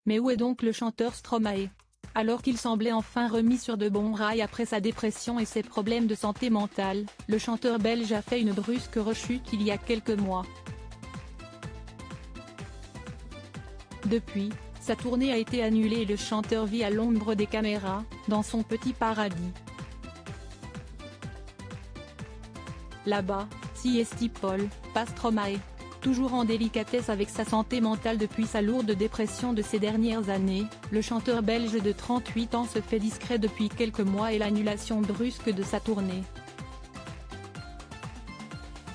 Mais où est donc le chanteur Stromae? Alors qu'il semblait enfin remis sur de bons rails après sa dépression et ses problèmes de santé mentale, le chanteur belge a fait une brusque rechute il y a quelques mois. Depuis, sa tournée a été annulée et le chanteur vit à l'ombre des caméras, dans son petit paradis. Là-bas, sieste Paul, pas Stromae. Toujours en délicatesse avec sa santé mentale depuis sa lourde dépression de ces dernières années, le chanteur belge de 38 ans se fait discret depuis quelques mois et l'annulation brusque de sa tournée.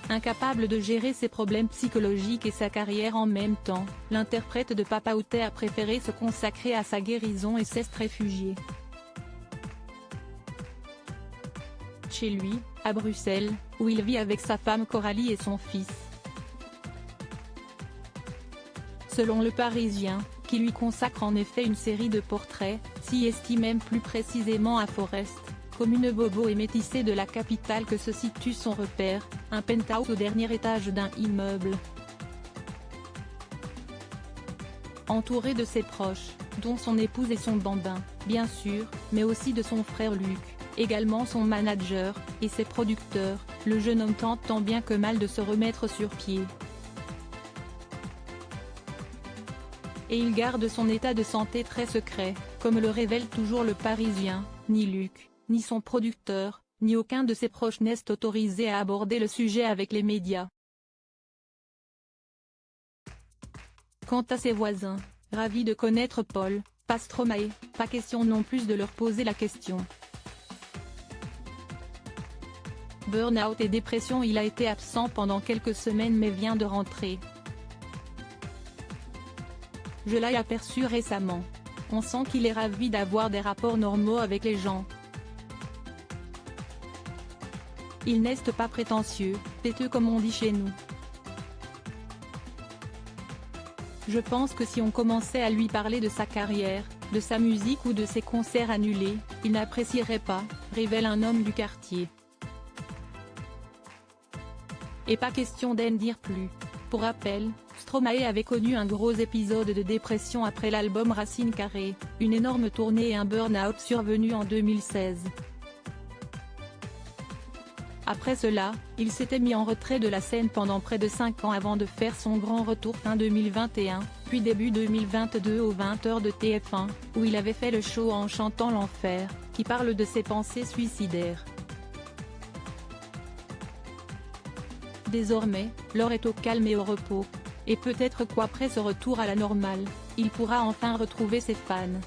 Incapable de gérer ses problèmes psychologiques et sa carrière en même temps, l'interprète de Papa Outé a préféré se consacrer à sa guérison et s'est réfugié chez lui, à Bruxelles, où il vit avec sa femme Coralie et son fils. Selon Le Parisien, qui lui consacre en effet une série de portraits, s'y estime même plus précisément à Forest, commune bobo et métissée de la capitale que se situe son repère, un penthouse au dernier étage d'un immeuble. Entouré de ses proches, dont son épouse et son bambin, bien sûr, mais aussi de son frère Luc, également son manager, et ses producteurs, le jeune homme tente tant bien que mal de se remettre sur pied. Et il garde son état de santé très secret, comme le révèle toujours Le Parisien. Ni Luc, ni son producteur, ni aucun de ses proches n'est autorisé à aborder le sujet avec les médias. Quant à ses voisins, ravis de connaître Paul, pas Stromae, pas question non plus de leur poser la question. Burn-out et dépression. Il a été absent pendant quelques semaines mais vient de rentrer. Je l'ai aperçu récemment. On sent qu'il est ravi d'avoir des rapports normaux avec les gens. Il n'est pas prétentieux, têteux comme on dit chez nous. Je pense que si on commençait à lui parler de sa carrière, de sa musique ou de ses concerts annulés, il n'apprécierait pas, révèle un homme du quartier. Et pas question d'en dire plus. Pour rappel, Stromae avait connu un gros épisode de dépression après l'album Racine Carrée, une énorme tournée et un burn-out survenu en 2016. Après cela, il s'était mis en retrait de la scène pendant près de 5 ans avant de faire son grand retour fin 2021, puis début 2022 aux 20h de TF1, où il avait fait le show En chantant l'enfer, qui parle de ses pensées suicidaires. Désormais, Laure est au calme et au repos. Et peut-être qu'après ce retour à la normale, il pourra enfin retrouver ses fans.